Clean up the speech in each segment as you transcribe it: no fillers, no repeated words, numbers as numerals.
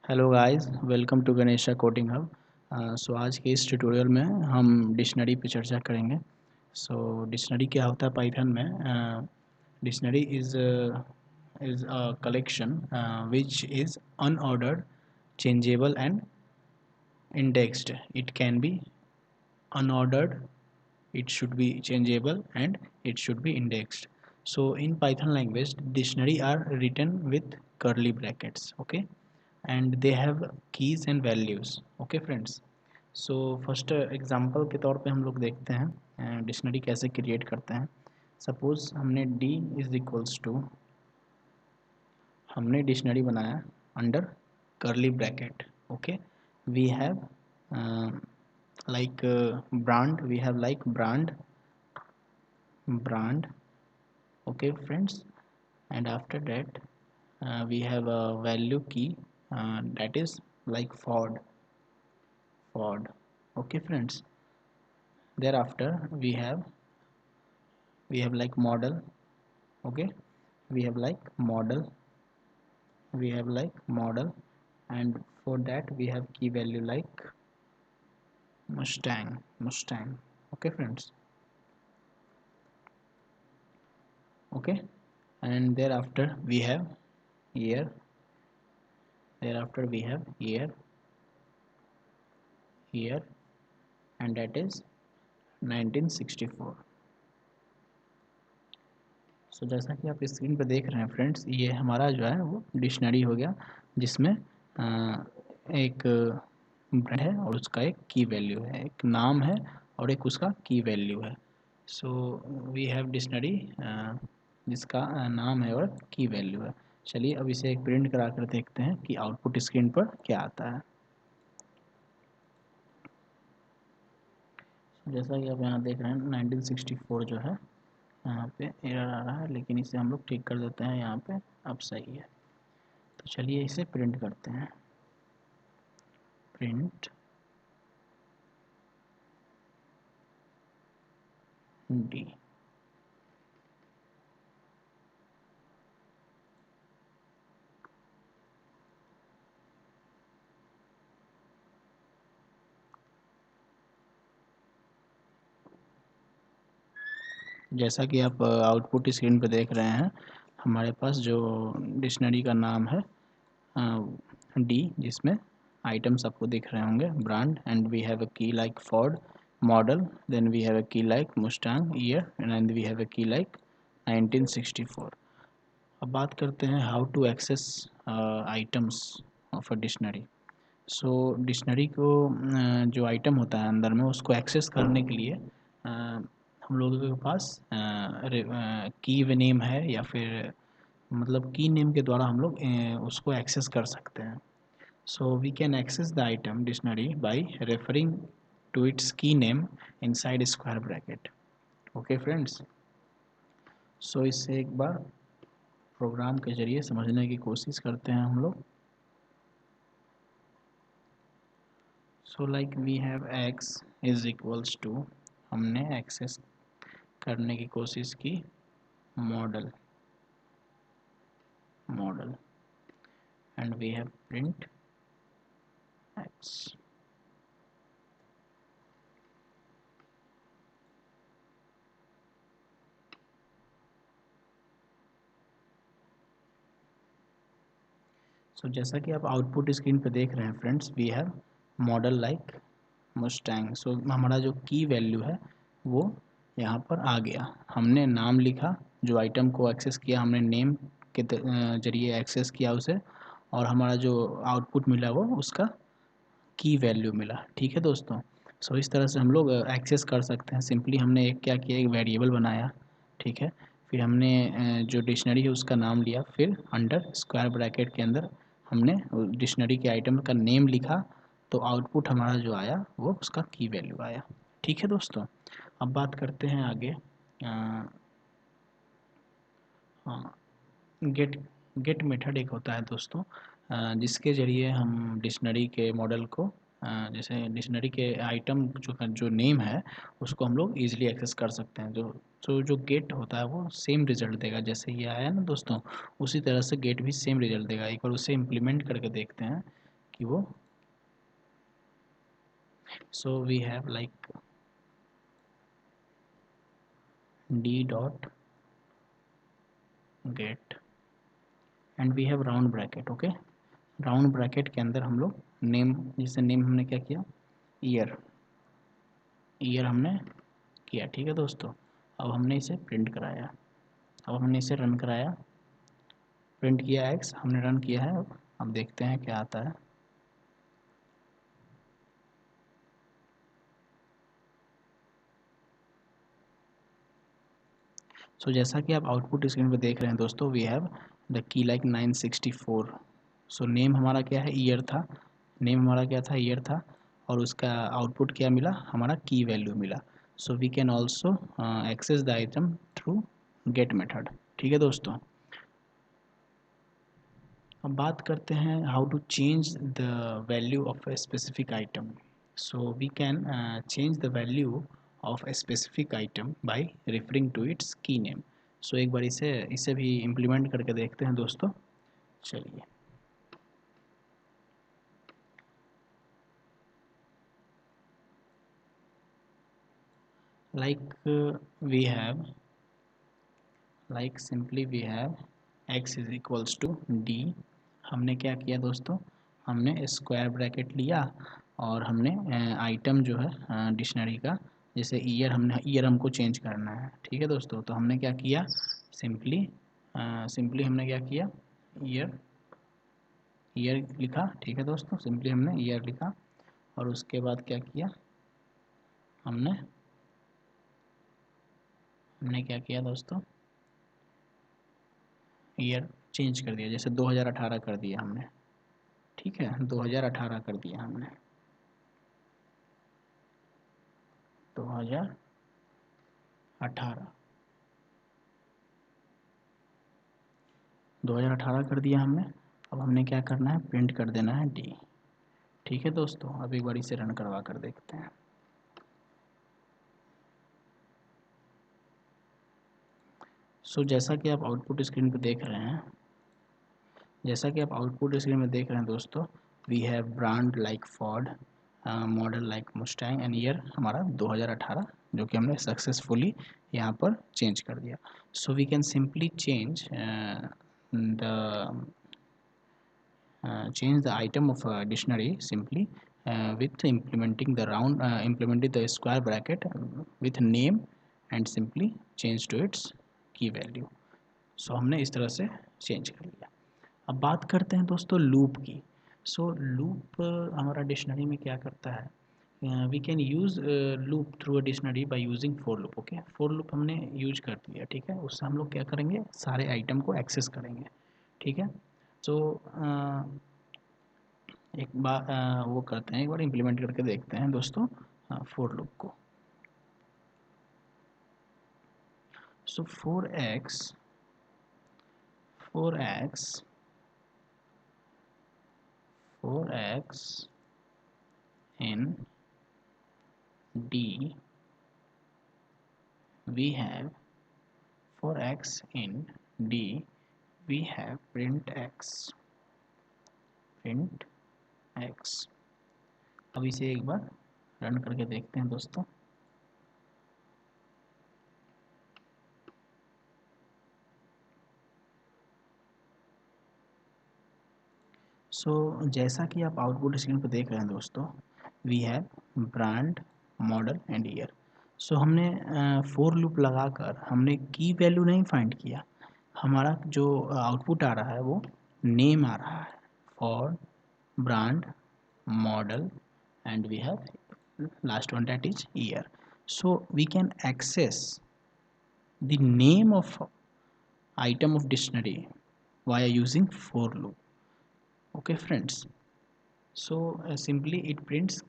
Hello guys, welcome to Ganesha coding hub. So आज के इस ट्यूटोरियल में हम डिक्शनरी पे चर्चा करेंगे। सो डिक्शनरी क्या होता है पाइथन में? Dictionary is a collection which is unordered, changeable and indexed. It can be unordered, it should be changeable, and it should be indexed. So in Python language, dictionary are written with curly brackets, okay, and they have keys and values, okay friends. So first example के तौर पे हम लोग देखते हैं dictionary कैसे create करते हैं। सपोज हमने डी इज इक्वल्स टू, हमने डिक्शनरी बनाया under curly bracket, okay. We have like brand, we have like brand, okay friends, and after that we have a value key that is like Ford, okay friends. Thereafter we have like model, okay, we have like model, and for that we have key value like Mustang, okay friends, okay. And thereafter we have year, year, and that is 1964. सो जैसा कि आप screen पर देख रहे हैं friends, ये हमारा जो है वो डिक्शनरी हो गया, जिसमें एक ब्रांड है और उसका एक की वैल्यू है, एक नाम है और एक उसका की वैल्यू है। सो वी हैव डिक्शनरी जिसका नाम है और की वैल्यू है। चलिए अब इसे एक प्रिंट करा कर देखते हैं कि आउटपुट स्क्रीन पर क्या आता है। जैसा कि आप यहाँ देख रहे हैं 1964 जो है यहाँ पे एरर आ रहा है, लेकिन इसे हम लोग ठीक कर देते हैं। यहाँ पे अब सही है, तो चलिए इसे प्रिंट करते हैं। प्रिंट डी, जैसा कि आप आउटपुट स्क्रीन पर देख रहे हैं, हमारे पास जो डिक्शनरी का नाम है डी, जिसमें आइटम्स आपको दिख रहे होंगे, brand, and we have a key like Ford, model, then we have a key like Mustang, year, and we have a key like 1964। अब बात करते हैं how to access items of a dictionary. So dictionary को जो item होता है अंदर में, उसको एक्सेस करने के लिए हम लोगों के पास की नेम है, या फिर मतलब की नेम के द्वारा हम लोग उसको एक्सेस कर सकते हैं। So we can access the item dictionary by referring to its key name inside square bracket, okay friends. So इससे एक बार प्रोग्राम के जरिए समझने की कोशिश करते हैं हम लोग। So like we have x is equals to, हमने एक्सेस करने की कोशिश की model, and we have print x। So जैसा कि आप आउटपुट स्क्रीन पे देख रहे हैं friends, we have model like Mustang. So हमारा जो की वैल्यू है वो यहाँ पर आ गया। हमने नाम लिखा, जो आइटम को एक्सेस किया हमने नेम के जरिए एक्सेस किया उसे, और हमारा जो आउटपुट मिला वो उसका की वैल्यू मिला। ठीक है दोस्तों, सो इस तरह से हम लोग एक्सेस कर सकते हैं। सिंपली हमने एक क्या किया, एक वेरिएबल बनाया, ठीक है। फिर हमने जो डिक्शनरी है उसका नाम लिया, फिर अंडर स्क्वायर ब्रैकेट के अंदर हमने डिक्शनरी के आइटम का नेम लिखा, तो आउटपुट हमारा जो आया वो उसका की वैल्यू आया। ठीक है दोस्तों, अब बात करते हैं आगे। हाँ, गेट मेथड एक होता है दोस्तों, जिसके ज़रिए हम डिक्शनरी के मॉडल को, जैसे डिक्शनरी के आइटम जो नेम है उसको हम लोग ईजिली एक्सेस कर सकते हैं। जो गेट होता है वो सेम रिज़ल्ट देगा, जैसे ये आया ना दोस्तों, उसी तरह से गेट भी सेम रिज़ल्ट देगा। एक बार उसे इम्प्लीमेंट करके देखते हैं कि वो so we have like d dot get and we have round bracket. Okay, round bracket के अंदर हम लोग नेम, जैसे नेम हमने क्या किया, ईयर, ईयर हमने किया, ठीक है दोस्तों। अब हमने इसे प्रिंट कराया, अब हमने इसे रन कराया, प्रिंट किया एक्स, हमने रन किया है। अब देखते हैं क्या आता है। सो जैसा कि आप आउटपुट स्क्रीन पे देख रहे हैं दोस्तों, we have the key like 964। So name हमारा क्या है, ईयर था, नेम हमारा क्या था, ईयर था, और उसका आउटपुट क्या मिला, हमारा की वैल्यू मिला। So we can also access the item through get method, ठीक है दोस्तों। अब बात करते हैं how to change the value of a specific item. So we can change the value of a specific item by referring to its key name. So एक बार इसे भी इम्प्लीमेंट करके देखते हैं दोस्तों, चलिए। Like we have, like simply we have x is equals to d. हमने क्या किया दोस्तों, हमने स्क्वायर ब्रैकेट लिया और हमने आइटम जो है डिक्शनरी का, जैसे ईयर, हमको चेंज करना है, ठीक है दोस्तों। तो हमने क्या किया, सिंपली सिंपली हमने क्या किया, ईयर, ईयर लिखा, ठीक है दोस्तों, सिंपली हमने ईयर लिखा। और उसके बाद क्या किया, हमने हमने क्या किया दोस्तों, ईयर चेंज कर दिया, जैसे 2018 कर दिया हमने, ठीक है, 2018 कर दिया हमने, 2018 2018 कर दिया हमने। अब हमने क्या करना है, प्रिंट कर देना है डी, ठीक है दोस्तों। अब एक बार इसे रन करवा कर देखते हैं। सो जैसा कि आप आउटपुट स्क्रीन पे देख रहे हैं, जैसा कि आप आउटपुट स्क्रीन में देख रहे हैं दोस्तों, we have brand like Ford, model like Mustang and year हमारा 2018, जो कि हमने सक्सेसफुली यहाँ पर चेंज कर दिया। So we can simply the change the item of a dictionary simply with implementing the square bracket with name and simply change to its key value. सो हमने इस तरह से चेंज कर लिया। अब बात करते हैं दोस्तों लूप की। सो लूप हमारा डिक्शनरी में क्या करता है, we can use loop through a dictionary by using for loop. Okay, for loop हमने यूज कर दिया, ठीक है। उससे हम लोग क्या करेंगे, सारे आइटम को एक्सेस करेंगे, ठीक है। सो एक बार वो करते हैं, एक बार इम्प्लीमेंट करके देखते हैं दोस्तों फोर लूप को। सो 4x in D, we have 4x in D, we have print x, print x। अब इसे एक बार रन करके देखते हैं दोस्तों। सो जैसा कि आप आउटपुट स्क्रीन पर देख रहे हैं दोस्तों, we have brand, model and year. So हमने फोर लूप लगाकर हमने की वैल्यू नहीं फाइंड किया, हमारा जो आउटपुट आ रहा है वो नेम आ रहा है, for brand, model, and we have last one, that is year. So we can access the name of item of dictionary via using for loop. Okay friends, so simply it prints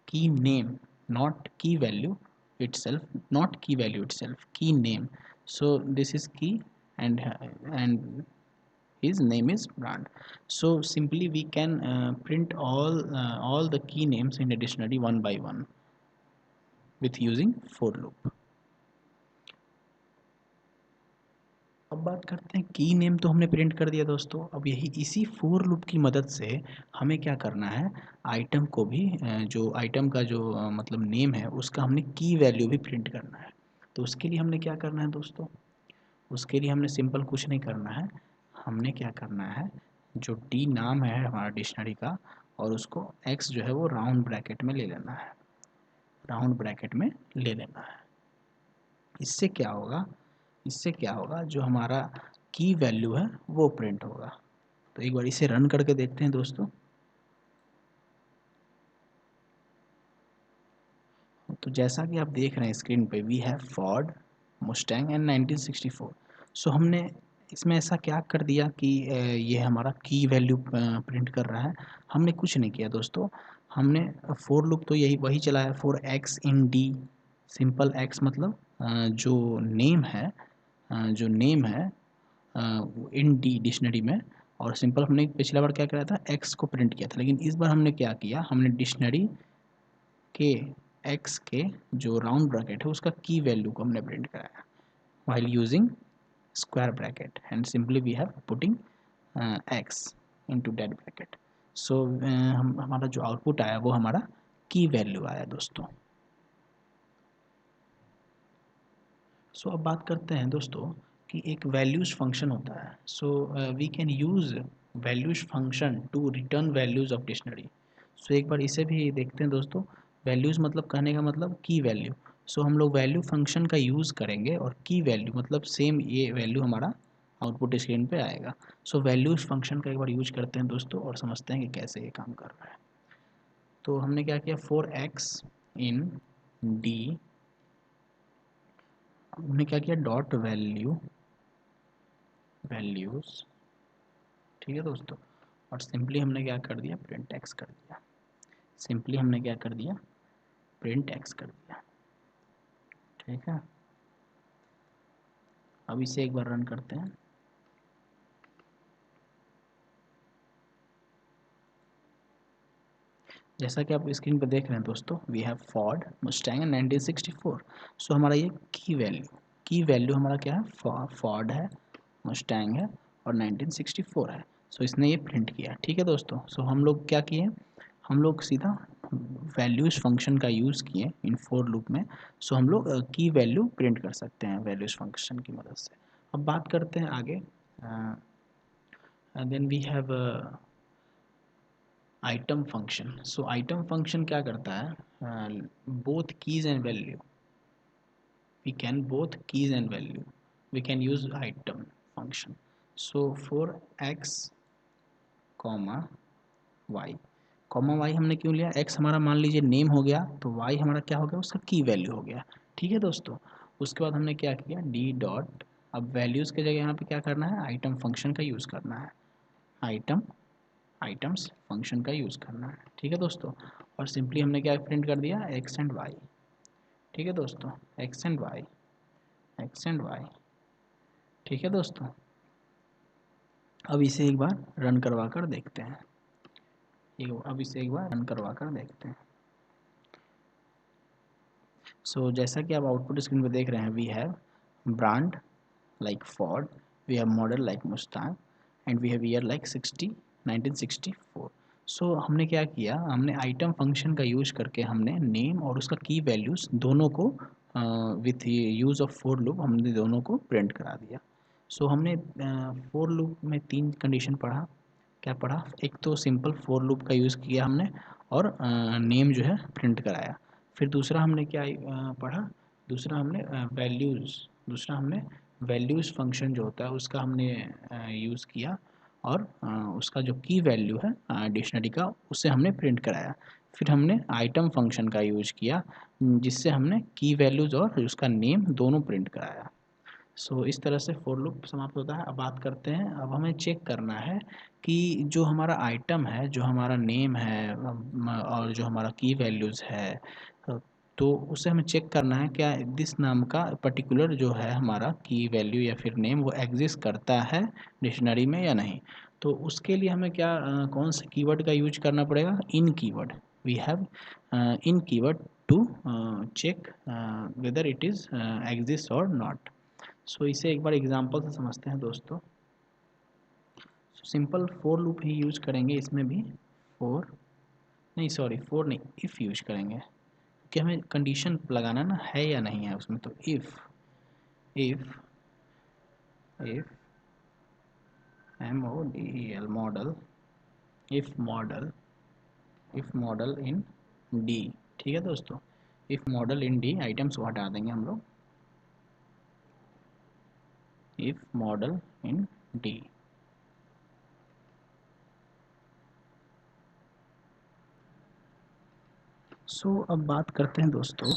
key name, not key value itself, not key value itself, key name. So this is key, and his name is brand. So simply we can print all the key names in a dictionary one by one with using for loop. अब बात करते हैं की name तो हमने print कर दिया दोस्तों। अब यही इसी फोर लूप की मदद से हमें क्या करना है, आइटम को भी जो आइटम का जो मतलब नेम है उसका हमने की वैल्यू भी प्रिंट करना है। तो उसके लिए हमने क्या करना है दोस्तों, उसके लिए हमने सिंपल कुछ नहीं करना है, हमने क्या करना है, जो डी नाम है हमारा डिक्शनरी का और उसको एक्स जो है वो राउंड ब्रैकेट में ले लेना है, राउंड ब्रैकेट में ले लेना है। इससे क्या होगा, इससे क्या होगा, जो हमारा की वैल्यू है वो प्रिंट होगा। तो एक बार इसे रन करके देखते हैं दोस्तों। तो जैसा कि आप देख रहे हैं स्क्रीन पे, we have Ford Mustang and 1964। So हमने इसमें ऐसा क्या कर दिया कि ये हमारा की वैल्यू प्रिंट कर रहा है। हमने कुछ नहीं किया दोस्तों, हमने फोर लूप तो यही वही चलाया, for x in D, simple x मतलब जो नेम है, जो नेम है इन डी डिक्शनरी में, और सिंपल हमने पिछला बार क्या करा था, एक्स को प्रिंट किया था। लेकिन इस बार हमने क्या किया, हमने डिक्शनरी के एक्स के जो राउंड ब्रैकेट है उसका की वैल्यू को हमने प्रिंट कराया while using square bracket and simply we have putting x into that bracket। so हम हमारा जो आउटपुट आया वो हमारा की वैल्यू आया दोस्तों। सो अब बात करते हैं दोस्तों कि एक वैल्यूज फंक्शन होता है। So we can use values function to return values of dictionary. So एक बार इसे भी देखते हैं दोस्तों। वैल्यूज मतलब कहने का मतलब की वैल्यू। सो हम लोग वैल्यू फंक्शन का यूज़ करेंगे और की वैल्यू मतलब सेम ये वैल्यू हमारा आउटपुट स्क्रीन पे आएगा। सो वैल्यूज फंक्शन का एक बार यूज करते हैं दोस्तों और समझते हैं कि कैसे ये काम कर रहा है। तो हमने क्या किया, फॉर एक्स इन डी हमने क्या किया, डॉट वैल्यू वैल्यूज, ठीक है दोस्तों, और सिंपली हमने क्या कर दिया, प्रिंट एक्स कर दिया। सिंपली हमने क्या कर दिया, प्रिंट एक्स कर दिया। ठीक है, अब इसे एक बार रन करते हैं। जैसा कि आप स्क्रीन पर देख रहे हैं दोस्तों, वी हैव फोर्ड मुस्टैंग 1964। सो हमारा ये की वैल्यू हमारा क्या है, फोर्ड है, मुस्टैंग है और 1964 है। सो इसने ये प्रिंट किया। ठीक है दोस्तों, सो हम लोग क्या किए, हम लोग सीधा वैल्यूज फंक्शन का यूज़ किए इन फोर लूप में। सो हम लोग की वैल्यू प्रिंट कर सकते हैं वैल्यूज फंक्शन की मदद से। अब बात करते हैं आगे। Then we have item function. So item function क्या करता है, both keys and value, we can both keys and value, we can use item function। so for x comma y, comma y हमने क्यों लिया, x हमारा मान लीजिए name हो गया तो y हमारा क्या हो गया, उसका की वैल्यू हो गया। ठीक है दोस्तों, उसके बाद हमने क्या किया, डी डॉट, अब वैल्यूज़ की जगह यहाँ पे क्या करना है, आइटम फंक्शन का यूज़ करना है, आइटम्स फंक्शन का यूज़ करना है। ठीक है दोस्तों, और सिंपली हमने क्या प्रिंट कर दिया, एक्स एंड वाई। ठीक है दोस्तों, x and y, x and y. ठीक है दोस्तों, अब इसे एक बार रन करवा कर देखते हैं। अब इसे एक बार रन करवा कर देखते हैं। सो जैसा कि आप आउटपुट स्क्रीन पर देख रहे हैं, we have brand like Ford, we have model like Mustang and we have year like 1964। So हमने क्या किया, हमने आइटम फंक्शन का यूज करके हमने नेम और उसका की वैल्यूज़ दोनों को with use of four loop हमने दोनों को प्रिंट करा दिया। सो हमने फोर लूप में तीन कंडीशन पढ़ा। क्या पढ़ा, एक तो सिंपल फोर लूप का यूज़ किया हमने और नेम जो है प्रिंट कराया। फिर दूसरा हमने क्या पढ़ा, दूसरा हमने दूसरा हमने वैल्यूज़ फंक्शन जो होता है उसका हमने यूज़ किया और उसका जो की वैल्यू है डिक्शनरी का उससे हमने प्रिंट कराया। फिर हमने आइटम फंक्शन का यूज किया जिससे हमने की वैल्यूज़ और उसका नेम दोनों प्रिंट कराया। सो इस तरह से फोर लूप समाप्त होता है। अब बात करते हैं, अब हमें चेक करना है कि जो हमारा आइटम है, जो हमारा नेम है और जो हमारा की वैल्यूज़ है, तो उसे हमें चेक करना है क्या दिस नाम का पर्टिकुलर जो है हमारा की वैल्यू या फिर नेम वो एग्जिस्ट करता है डिक्शनरी में या नहीं। तो उसके लिए हमें क्या कौन से कीवर्ड का यूज करना पड़ेगा, in keyword. We have in keyword to check whether it is exist और नॉट। सो इसे एक बार एग्जांपल से समझते हैं दोस्तों। सिंपल फॉर लूप ही यूज करेंगे इसमें भी। फॉर नहीं, सॉरी फॉर नहीं, इफ़ यूज करेंगे कि हमें कंडीशन लगाना ना है या नहीं है उसमें। तो if if MODEL model, if model in D. ठीक है दोस्तों, if model in D items को हटा देंगे हम लोग। If model in D. अब बात करते हैं दोस्तों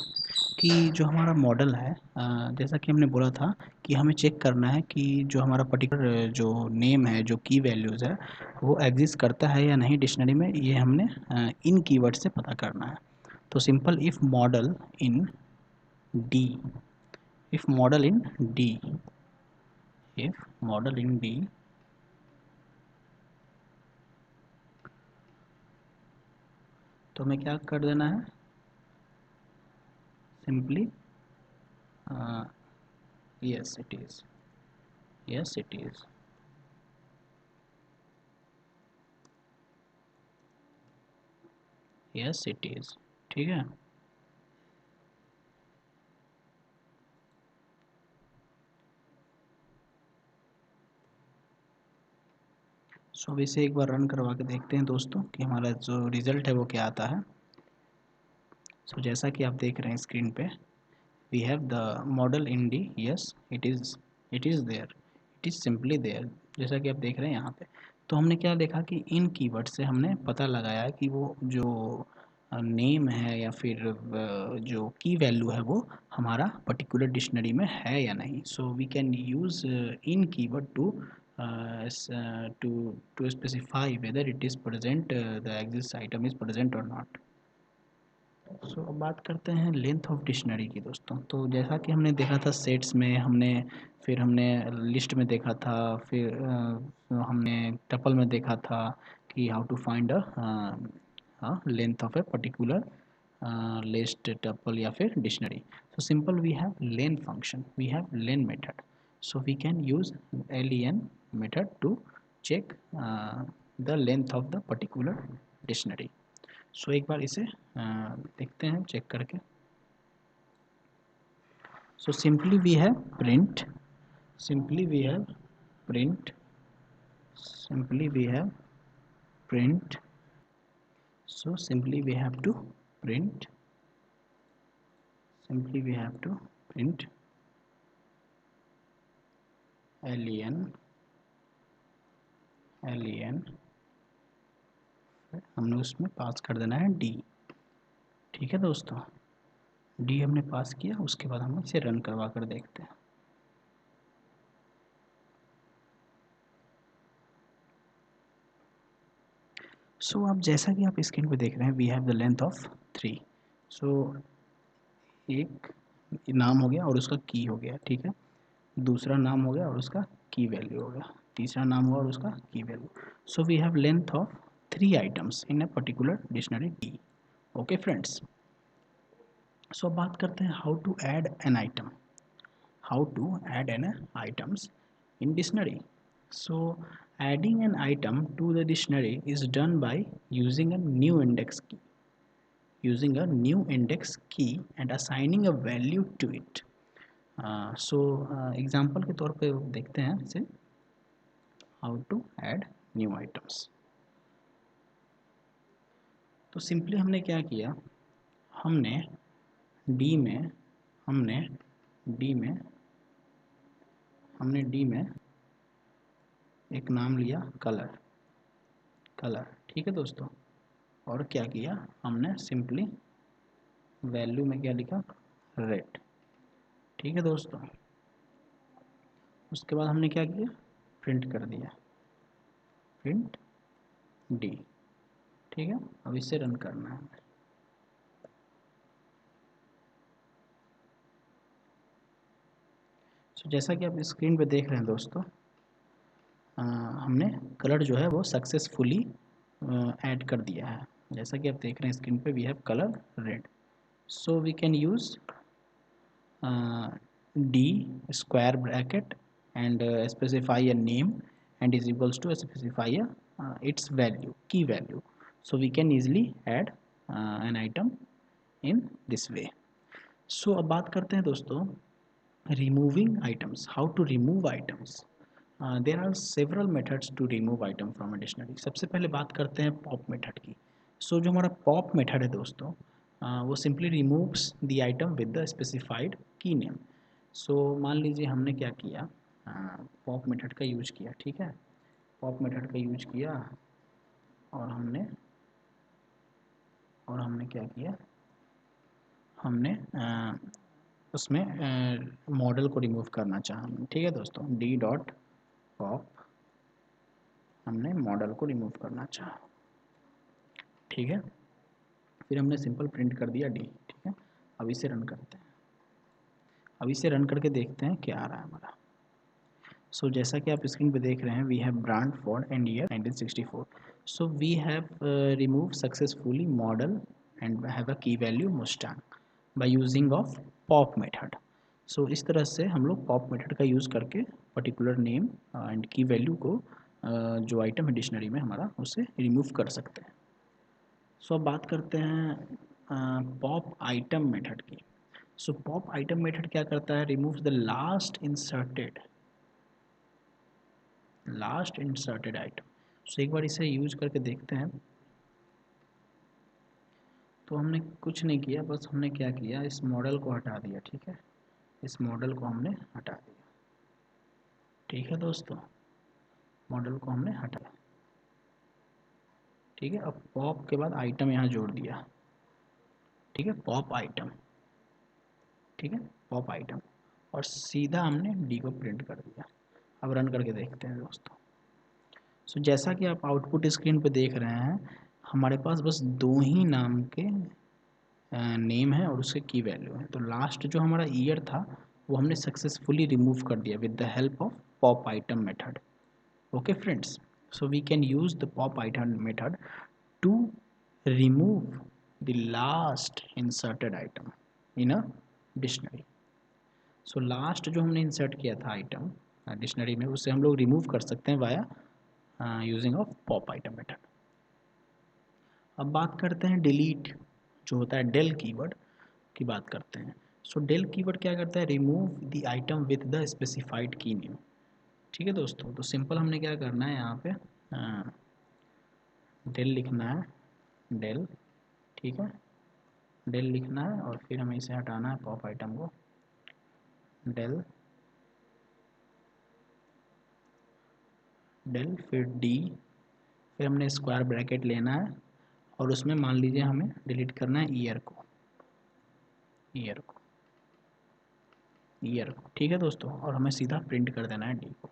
कि जो हमारा मॉडल है, जैसा कि हमने बोला था कि हमें चेक करना है कि जो हमारा पर्टिकुलर जो नेम है, जो की वैल्यूज़ है, वो एग्जिस्ट करता है या नहीं डिक्शनरी में। ये हमने इन कीवर्ड से पता करना है। तो simple if model in D, if model in D, if model in D, तो हमें क्या कर देना है, simply yes it is, yes it is, yes it is. ठीक है। अब इसे एक बार रन करवा के देखते हैं दोस्तों कि हमारा जो रिज़ल्ट है वो क्या आता है। जैसा कि आप देख रहे हैं स्क्रीन पे, we have the model in d, yes it is there, it is simply there. जैसा कि आप देख रहे हैं यहाँ पे, तो हमने क्या देखा कि इन कीवर्ड से हमने पता लगाया कि वो जो नेम है या फिर जो की वैल्यू है वो हमारा पर्टिकुलर डिक्शनरी में है या नहीं। So we can use in keyword to to specify whether it is present, the exist item is present or not. अब बात करते हैं लेंथ ऑफ डिक्शनरी की दोस्तों। तो जैसा कि हमने देखा था सेट्स में, फिर हमने लिस्ट में देखा था, फिर हमने टपल में देखा था कि how to find length of a particular list, tuple या फिर dictionary. Simple we have len function, we have len method. We can use len method to check the length of the particular dictionary. एक बार इसे देखते हैं check करके। Simply we have print, simply we have print, simply we have print. Simply we have to print, simply we have to print len, हमने उसमें पास कर देना है डी। ठीक है दोस्तों, डी हमने पास किया, उसके बाद हम इसे रन करवा कर देखते हैं। अब जैसा कि आप स्क्रीन पे देख रहे हैं, we have the length of 3। एक नाम हो गया और उसका की हो गया, ठीक है। दूसरा नाम हो गया और उसका की वैल्यू हो गया। तीसरा नाम हुआ और उसका key value. We have length of 3 items in a particular dictionary D. Okay friends, अब बात करते हैं how to add an item, how to add an items in dictionary. Adding an item to the dictionary is done by using a new index key, and assigning a value to it. Example के तौर पे देखते हैं इसे, how to add new items. तो simply हमने क्या किया, हमने डी में एक नाम लिया कलर, ठीक है दोस्तों। और क्या किया, हमने सिंपली वैल्यू में क्या लिखा, रेड। ठीक है दोस्तों, उसके बाद हमने क्या किया, प्रिंट कर दिया, प्रिंट डी। ठीक है, अब इसे रन करना है। जैसा कि आप स्क्रीन पे देख रहे हैं दोस्तों, हमने कलर जो है वो सक्सेसफुली ऐड कर दिया है। जैसा कि आप देख रहे हैं स्क्रीन पे, we have colour red. We can use d square bracket and specify a name and is equals to specify a its value, key value. So we can easily add an item in this way. So अब बात करते हैं दोस्तों removing items, how to remove items. There are several methods to remove item from a dictionary. सबसे पहले बात करते हैं pop method की. So जो हमारा pop method है दोस्तों वो simply removes the item with the specified key name. So मान लीजिए हमने क्या किया, pop method का यूज किया, ठीक है, pop method का यूज किया और हमने क्या किया, हमने उसमें मॉडल को रिमूव करना चाहा, ठीक है दोस्तों, डी डॉट पॉप हमने मॉडल को रिमूव करना चाहा, ठीक है, फिर हमने सिंपल प्रिंट कर दिया डी, ठीक है। अब इसे रन करते हैं, अब इसे रन करके देखते हैं क्या आ रहा है हमारा। सो जैसा कि आप स्क्रीन पे देख रहे हैं, we have brand Ford and year 1964. So we have remove successfully model and have a key value Mustang by using of pop method. So इस तरह से हम लोग पॉप मेथड का यूज़ करके particular name and key value को जो item है डिक्शनरी में हमारा, उसे रिमूव कर सकते हैं. सो अब बात करते हैं पॉप आइटम मेथड की. सो पॉप आइटम मेथड क्या करता है, remove the last inserted item. So एक बार इसे यूज करके देखते हैं. तो हमने कुछ नहीं किया, बस हमने क्या किया, इस मॉडल को हटा दिया, ठीक है, इस मॉडल को हमने हटा दिया, ठीक है दोस्तों, मॉडल को हमने हटाया, ठीक है. अब पॉप के बाद आइटम यहाँ जोड़ दिया, ठीक है, पॉप आइटम, ठीक है, पॉप आइटम, और सीधा हमने डी को प्रिंट कर दिया. अब रन करके देखते हैं दोस्तों. सो जैसा कि आप आउटपुट स्क्रीन पे देख रहे हैं, हमारे पास बस दो ही नाम के नेम है और उसके की वैल्यू है. तो लास्ट जो हमारा ईयर था वो हमने सक्सेसफुली रिमूव कर दिया with the help of pop item method. Okay friends, so we can use the pop item method to remove the last inserted item in a dictionary. So last जो हमने insert किया था item dictionary में, उससे हम लोग remove कर सकते हैं via using of pop item method. अब बात करते हैं डिलीट जो होता है, डेल कीवर्ड की बात करते हैं. सो डेल कीवर्ड क्या करता है, remove the item with the specified की नेम, ठीक है दोस्तों. तो सिंपल हमने क्या करना है, यहाँ पे डेल लिखना है, डेल, ठीक है, डेल लिखना है और फिर हमें इसे हटाना है पॉप आइटम को, डेल, डेल फिर डी, फिर हमने स्क्वायर ब्रैकेट लेना है और उसमें मान लीजिए हमें डिलीट करना है ईयर को, ठीक है दोस्तों, और हमें सीधा प्रिंट कर देना है डी को.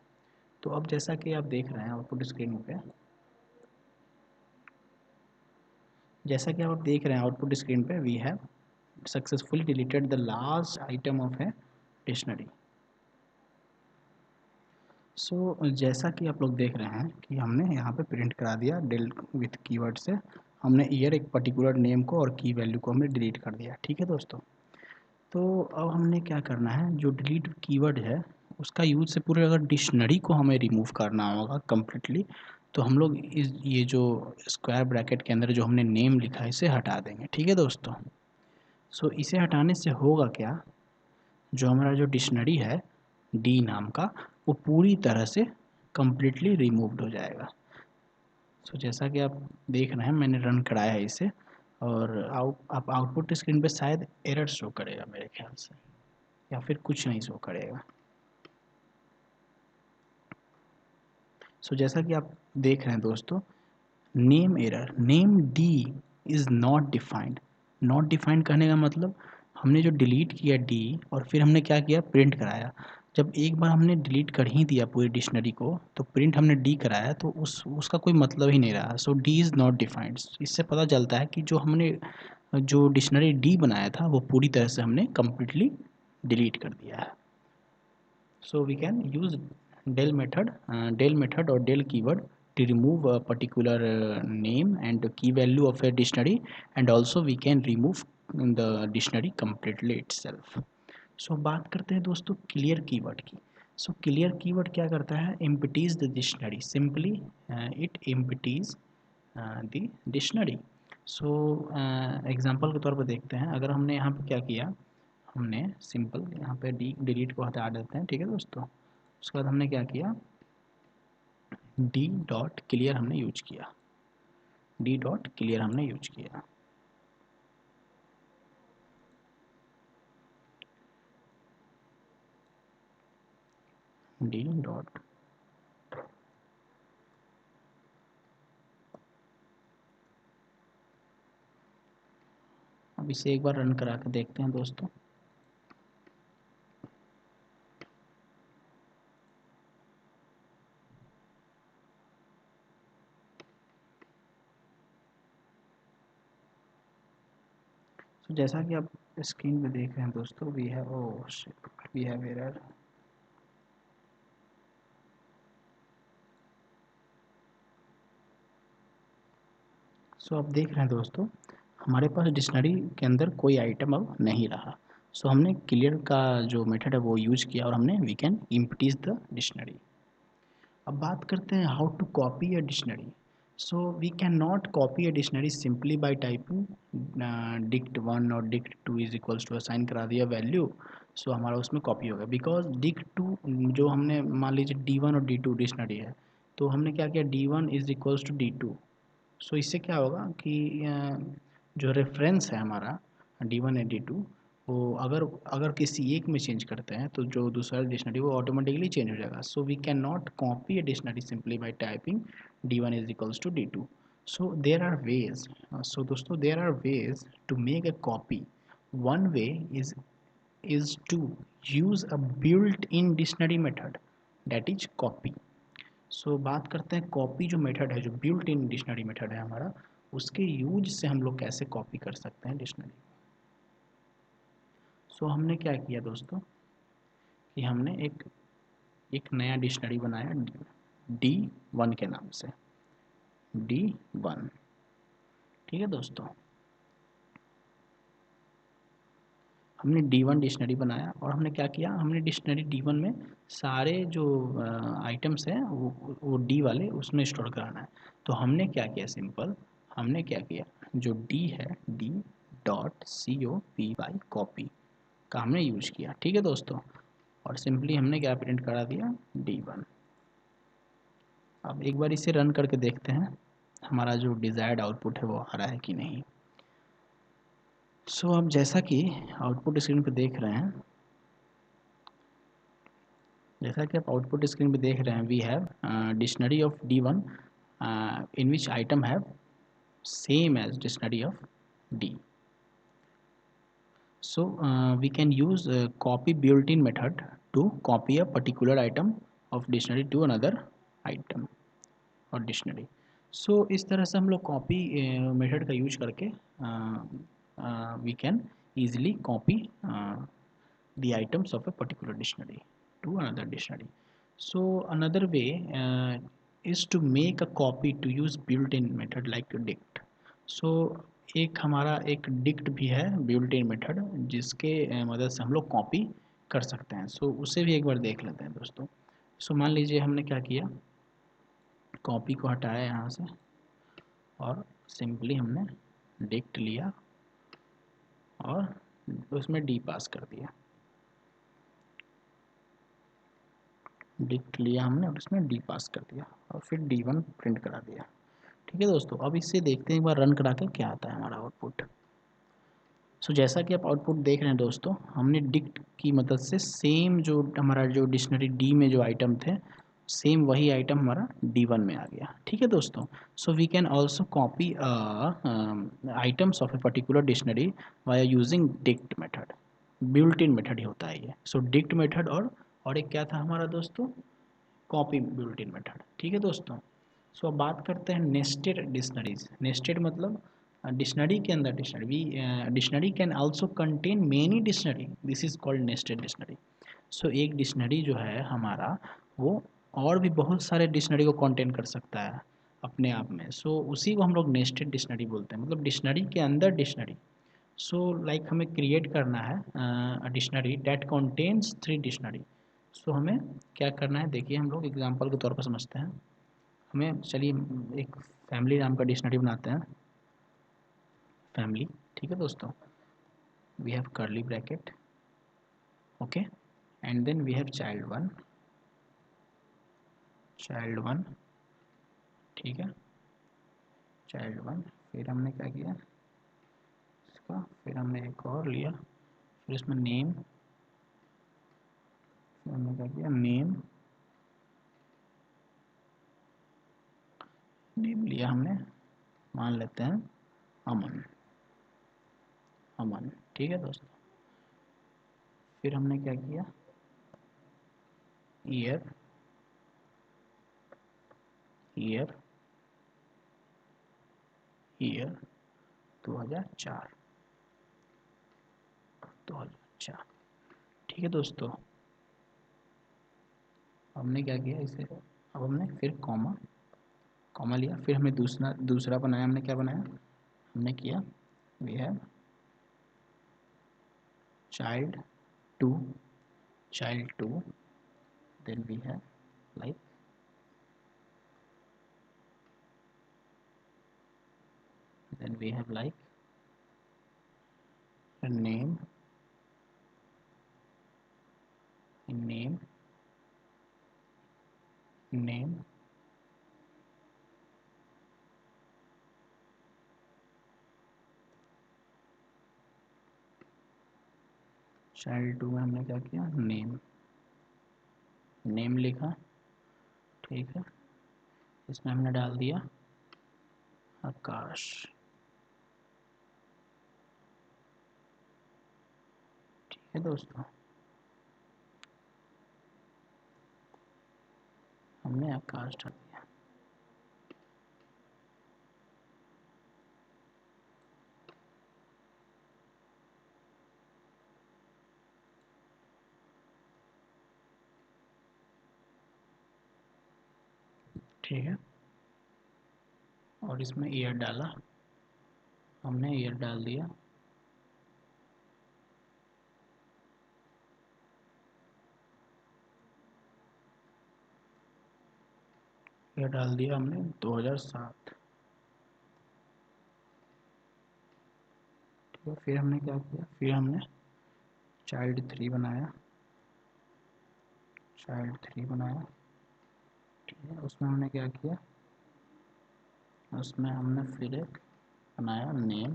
तो अब जैसा कि आप देख रहे हैं आउटपुट स्क्रीन पे, जैसा कि आप देख रहे हैं आउटपुट स्क्रीन पे, we have successfully deleted the last item of a dictionary. So जैसा कि आप लोग देख रहे हैं कि हमने यहाँ पे प्रिंट करा दिया डेल विथ कीवर्ड से, हमने ईयर एक पर्टिकुलर नेम को और की वैल्यू को हमने डिलीट कर दिया, ठीक है दोस्तों. तो अब हमने क्या करना है, जो डिलीट कीवर्ड है उसका यूज से पूरे अगर डिक्शनरी को हमें रिमूव करना होगा कम्प्लीटली, तो हम लोग इस ये जो स्क्वायर ब्रैकेट के अंदर जो हमने नेम लिखा है इसे हटा देंगे, ठीक है दोस्तों. सो इसे हटाने से होगा क्या, जो हमारा जो डिक्शनरी है डी नाम का, वो पूरी तरह से कम्प्लीटली रिमूव्ड हो जाएगा. सो जैसा कि आप देख रहे हैं, मैंने रन कराया है इसे, और आप आउटपुट स्क्रीन पे शायद एरर शो करेगा मेरे ख्याल से, या फिर कुछ नहीं शो करेगा. सो जैसा कि आप देख रहे हैं दोस्तों, name error, name D is not defined. Not defined कहने का मतलब, हमने जो डिलीट किया डी और फिर हमने क्या किया, प्रिंट कराया. जब एक बार हमने डिलीट कर ही दिया पूरी डिक्शनरी को, तो प्रिंट हमने डी कराया, तो उसका कोई मतलब ही नहीं रहा. सो डी इज़ नॉट डिफाइंड. इससे पता चलता है कि जो डिक्शनरी डी बनाया था वो पूरी तरह से हमने कम्प्लीटली डिलीट कर दिया है. So we can use del method or del keyword to remove a particular name and key value of a dictionary, and also we can remove the dictionary completely itself. सो बात करते हैं दोस्तों clear keyword की। So clear keyword क्या करता है, empties the dictionary, simply it empties the dictionary. So example के तौर पर देखते हैं, अगर हमने यहाँ पे क्या किया, हमने सिंपल यहाँ पे डिलीट को हटा देते हैं, ठीक है दोस्तों। उसके बाद हमने क्या किया, डी डॉट क्लियर हमने यूज किया, डी डॉट क्लियर हमने यूज किया। डी डॉट, अब इसे एक बार रन करा के देखते हैं दोस्तों। तो जैसा कि आप स्क्रीन पे देख रहे हैं दोस्तों, वी हैव एरर। सो आप देख रहे हैं दोस्तों, हमारे पास डिक्शनरी के अंदर कोई आइटम अब नहीं रहा। सो हमने क्लियर का जो मेथड है वो यूज किया और हमने we can empties the dictionary. अब बात करते हैं how to copy a dictionary. So we can not copy a dictionary simply by typing dict 1 और dict 2 is equals to, assign करा दिया वैल्यू, सो हमारा उसमें कॉपी होगा। बिकॉज डिक्ट 2 जो हमने मान लीजिए D1 और D2 डिक्शनरी है, तो हमने क्या किया, D1 is equals to D2। सो इससे क्या होगा कि जो रेफरेंस है हमारा D1 एंड D2, वो अगर अगर किसी एक में चेंज करते हैं तो जो दूसरा डिक्शनरी वो ऑटोमेटिकली चेंज हो जाएगा। So we can not copy a dictionary simply by typing D1 is equals to D2। So there are ways, so दोस्तों there are ways to make a copy. One way is to use a built-in dictionary method, that is copy। सो बात करते हैं copy जो method है, जो built in dictionary method है हमारा, उसके यूज से हम लोग कैसे कॉपी कर सकते हैं डिक्शनरी। सो हमने क्या किया दोस्तों कि हमने एक एक नया डिक्शनरी बनाया D1 के नाम से, D1, ठीक है दोस्तों। हमने D1 डिक्शनरी बनाया और हमने क्या किया, हमने डिक्शनरी D1 में सारे जो आइटम्स हैं वो D वाले उसमें स्टोर कराना है। तो हमने क्या किया, सिंपल हमने क्या किया, जो D है, D डॉट COPY कॉपी का हमने यूज किया, ठीक है दोस्तों। और सिंपली हमने क्या प्रिंट करा दिया, D1। अब एक बार इसे रन करके देखते हैं हमारा जो डिज़ायर्ड आउटपुट है वो आ रहा है कि नहीं। सो अब जैसा कि आउटपुट स्क्रीन पे देख रहे हैं, जैसा कि आप आउटपुट स्क्रीन पे देख रहे हैं, we have dictionary of D1 in which item have same as dictionary of D। So we can use copy built-in method to copy a particular item of dictionary to another item और dictionary. सो इस तरह से हम लोग copy method का use करके we can easily copy the items of a particular dictionary to another dictionary. So another way is to make a copy to use built-in method like dict. So एक हमारा एक dict भी है built in method, जिसके मदद से हम लोग कॉपी कर सकते हैं। सो उसे भी एक बार देख लेते हैं दोस्तों। सो मान लीजिए हमने क्या किया, कॉपी को हटाया यहाँ से और सिंपली हमने डिक्ट लिया और उसमें डी पास कर दिया, डिक्ट लिया हमने और इसमें डी पास कर दिया और फिर D1 प्रिंट करा दिया, ठीक है दोस्तों। अब इससे देखते हैं एक बार रन करा के क्या आता है हमारा आउटपुट। सो जैसा कि आप आउटपुट देख रहे हैं दोस्तों, हमने डिक्ट की मदद से सेम जो हमारा जो डिक्शनरी D में जो आइटम थे, सेम वही आइटम हमारा D1 में आ गया, ठीक है दोस्तों। So we can also copy items of a particular dictionary via using dict method. Built in method ही होता है ये। सो डिक्ट मेथड और एक क्या था हमारा दोस्तों, कॉपी बिल्ट इन मेथड, ठीक है दोस्तों। सो अब बात करते हैं नेस्टेड डिक्शनरीज। नेस्टेड मतलब डिक्शनरी के अंदर dictionary, dictionary can also contain many dictionary, this is called nested dictionary. So एक डिक्शनरी जो है हमारा, वो और भी बहुत सारे डिक्शनरी को कंटेन कर सकता है अपने आप में। सो उसी को हम लोग नेस्टेड डिक्शनरी बोलते हैं, मतलब डिक्शनरी के अंदर डिक्शनरी। सो लाइक हमें क्रिएट करना है डिक्शनरी डैट कंटेन्स 3 डिक्शनरी। सो हमें क्या करना है, देखिए हम लोग एग्जांपल के तौर पर समझते हैं। हमें चलिए एक फैमिली नाम का डिक्शनरी बनाते हैं, फैमिली। ठीक है दोस्तों, we have curly bracket, okay, and then we have child one, ठीक है, चाइल्ड वन। फिर हमने क्या किया इसका, फिर हमने एक और लिया, फिर इसमें नेम, फिर हमने क्या किया नेम लिया हमने, मान लेते हैं अमन, अमन, ठीक है दोस्तों। फिर हमने क्या किया, ईयर, ईयर, ईयर 2004, 2004, ठीक है दोस्तों। हमने क्या किया इसे, अब हमने फिर कॉमा, कॉमा लिया, फिर हमने दूसरा बनाया, हमने क्या बनाया, हमने किया we have child 2, child 2, then we have like then we have like a name, name, name, child 2 में हमने क्या किया, नेम, नेम लिखा, ठीक है, इसमें हमने डाल दिया आकाश, ठीक है दोस्तों, हमने आकाश डाल दिया। ठीक है, और इसमें ईयर डाला, हमने ईयर डाल दिया, ईयर डाल दिया हमने 2007। ठीक है, फिर हमने क्या किया, फिर हमने चाइल्ड 3 बनाया, चाइल्ड 3 बनाया, ठीक है, उसमें हमने क्या किया, उसमें हमने फिर एक बनाया नेम,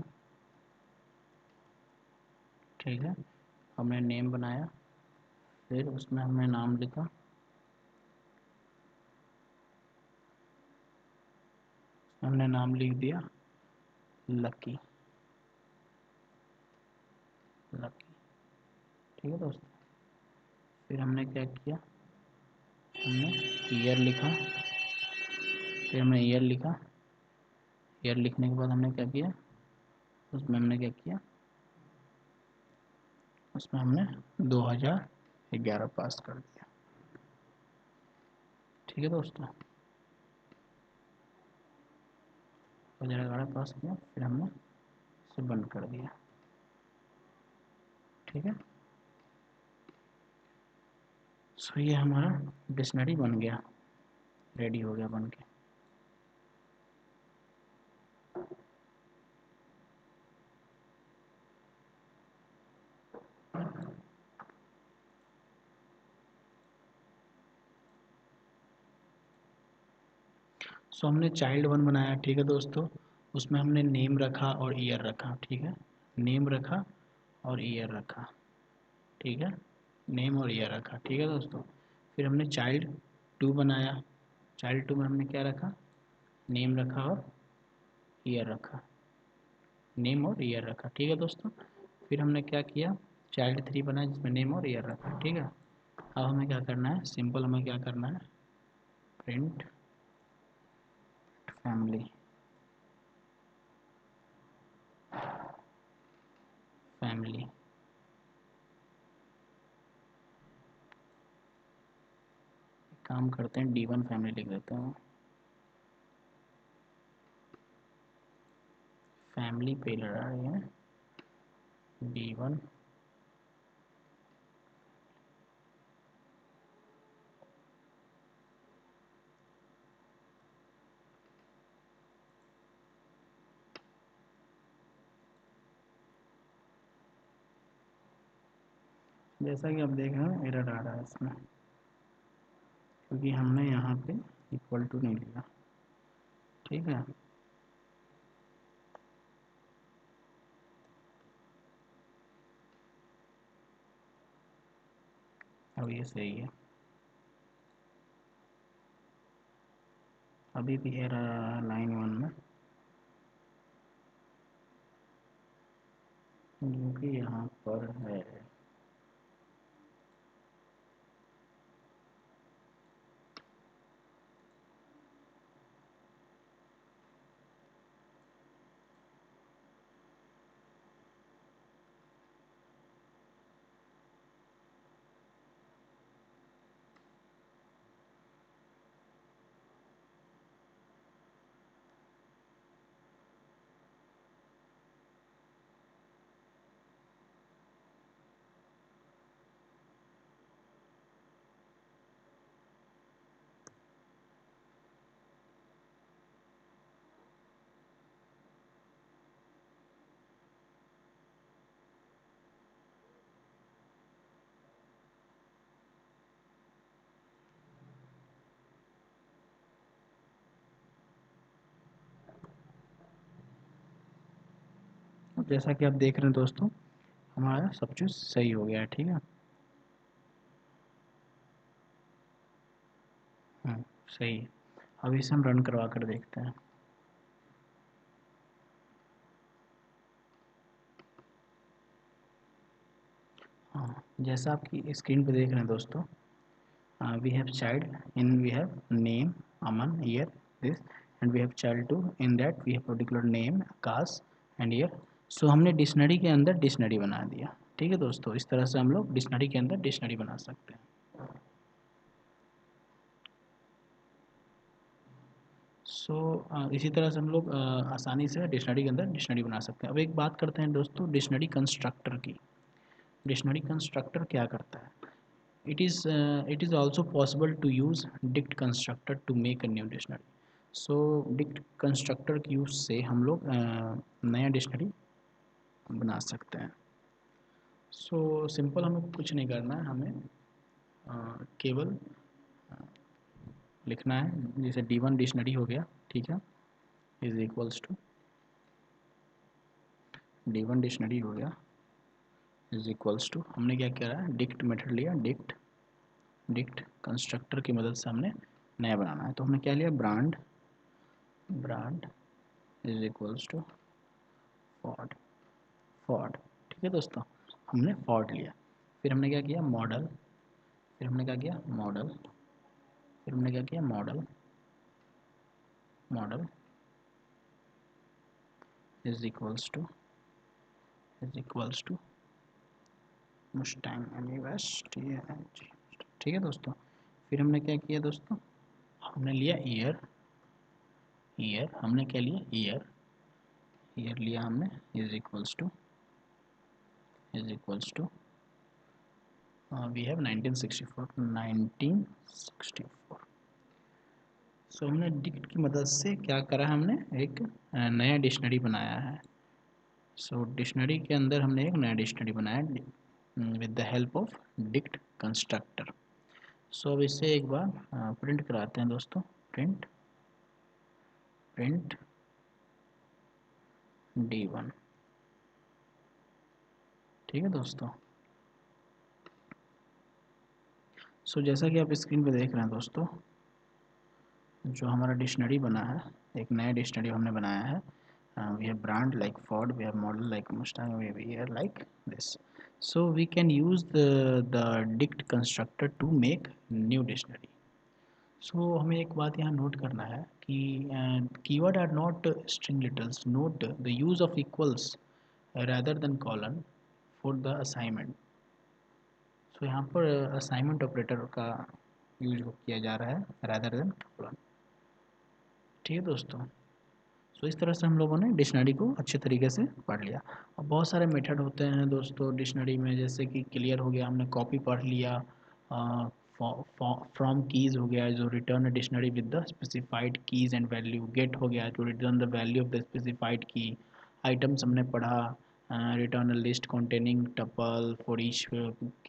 ठीक है, हमने नेम बनाया, फिर उसमें हमने नाम लिखा, हमने नाम लिख दिया लकी, लकी, ठीक है दोस्तों। फिर हमने क्या किया, हमने ईयर लिखा, फिर हमने ईयर लिखा, ईयर लिखने के बाद हमने क्या किया, उसमें हमने क्या किया, उसमें हमने 2011 पास कर दिया, ठीक है दोस्तों, 2011 पास किया, फिर हमने इसे बंद कर दिया, ठीक है। सो ये हमारा डिक्शनरी बन गया, रेडी हो गया बन के। सो हमने चाइल्ड 1 बनाया, ठीक है दोस्तों, उसमें हमने नेम रखा और ईयर रखा, ठीक है, नेम रखा और ईयर रखा, ठीक है, नेम और ईयर रखा, ठीक है दोस्तों। फिर हमने चाइल्ड 2 बनाया, चाइल्ड 2 में हमने क्या रखा, नेम रखा और ईयर रखा, नेम और ईयर रखा, ठीक है दोस्तों। फिर हमने क्या किया, चाइल्ड 3 बनाया जिसमें नेम और ईयर रखा, ठीक है। अब हमें क्या करना है, सिंपल हमें क्या करना है, प्रिंट फैमिली, फैमिली, काम करते हैं D1 फैमिली लिख देते हैं, फैमिली पे लड़ा रही है, D1 जैसा कि आप देख रहे हैं एरर आ रहा है इसमें, क्योंकि हमने यहाँ पे इक्वल टू नहीं लिया। ठीक है, अब ये सही है। अभी भी एरर आ रहा है लाइन 1 में, क्योंकि यहाँ पर है। जैसा कि आप देख रहे हैं दोस्तों, हमारा सब कुछ सही हो गया है। ठीक है, सही है। अब इसे हम रन करवा कर देखते हैं। हाँ, जैसा आपकी स्क्रीन पे देख रहे हैं दोस्तों, we have child, in we have name Aman, year this, and we have child 2, in that we have particular name Akash and year. So हमने डिक्शनरी के अंदर डिक्शनरी बना दिया। ठीक है दोस्तों, इस तरह से हम लोग डिक्शनरी के अंदर डिक्शनरी बना सकते हैं। इसी तरह से हम लोग आसानी से डिक्शनरी के अंदर डिक्शनरी बना सकते हैं। अब एक बात करते हैं दोस्तों डिक्शनरी कंस्ट्रक्टर की। डिक्शनरी कंस्ट्रक्टर क्या करता है? It is also possible to use dict constructor to make a new dictionary. So dict constructor की यूज से हम लोग नया डिक्शनरी बना सकते हैं। सिंपल हमें कुछ नहीं करना है, हमें केवल लिखना है। जैसे D1 डिक्शनरी हो गया, ठीक है, is equals to D1 dictionary हो गया इज इक्वल्स टू, हमने क्या किया है, डिक्ट मेथड लिया। डिक्ट कंस्ट्रक्टर की मदद से हमने नया बनाना है। तो हमने क्या लिया, brand is equals to Ford. ठीक है दोस्तों, हमने फॉर्ड लिया। फिर हमने क्या किया, मॉडल। फिर हमने क्या किया, मॉडल। फिर हमने क्या किया, model is equals to Mustang MUSTANG। ठीक है दोस्तों, फिर हमने क्या किया दोस्तों, हमने लिया ईयर हमने क्या लिया, ईयर लिया हमने, is equals to we have 1964। हमने डिक्ट की मदद से क्या करा, हमने एक नया डिक्शनरी बनाया है। डिक्शनरी के अंदर हमने एक नया डिक्शनरी बनाया with the help of dict constructor. अब इसे एक बार प्रिंट कराते हैं दोस्तों। Print D1। ठीक है दोस्तों, जैसा कि आप स्क्रीन पे देख रहे हैं दोस्तों, जो हमारा डिक्शनरी बना है, एक नया डिक्शनरी हमने बनाया है। We have brand like Ford, we have model like Mustang, we have year like this. So we can use the dict constructor to make new dictionary. हमें एक बात यहाँ नोट करना है कि keyword are not string literals, note the use of equals rather than colon for the assignment. यहाँ पर assignment operator का यूज किया जा रहा है rather than colon। ठीक है दोस्तों, सो इस तरह से हम लोगों ने डिक्शनरी को अच्छे तरीके से पढ़ लिया। और बहुत सारे मेथड होते हैं दोस्तों डिक्शनरी में, जैसे कि क्लियर हो गया, हमने कॉपी पढ़ लिया। फ्रॉम कीज़ हो गया जो return dictionary with the specified keys and value. Get हो गया to return the value of the specified key. Items हमने पढ़ा, return a list containing tuple for each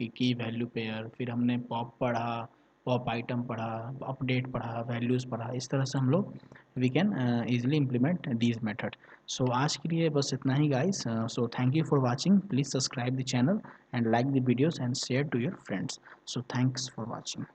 key value pair. फिर हमने पॉप पढ़ा, पॉप आइटम पढ़ा, update पढ़ा, values पढ़ा। इस तरह से हम लोग we can easily implement these method. So आज के लिए बस इतना ही guys. So thank you for watching. Please subscribe the channel and like the videos and share to your friends. So thanks for watching.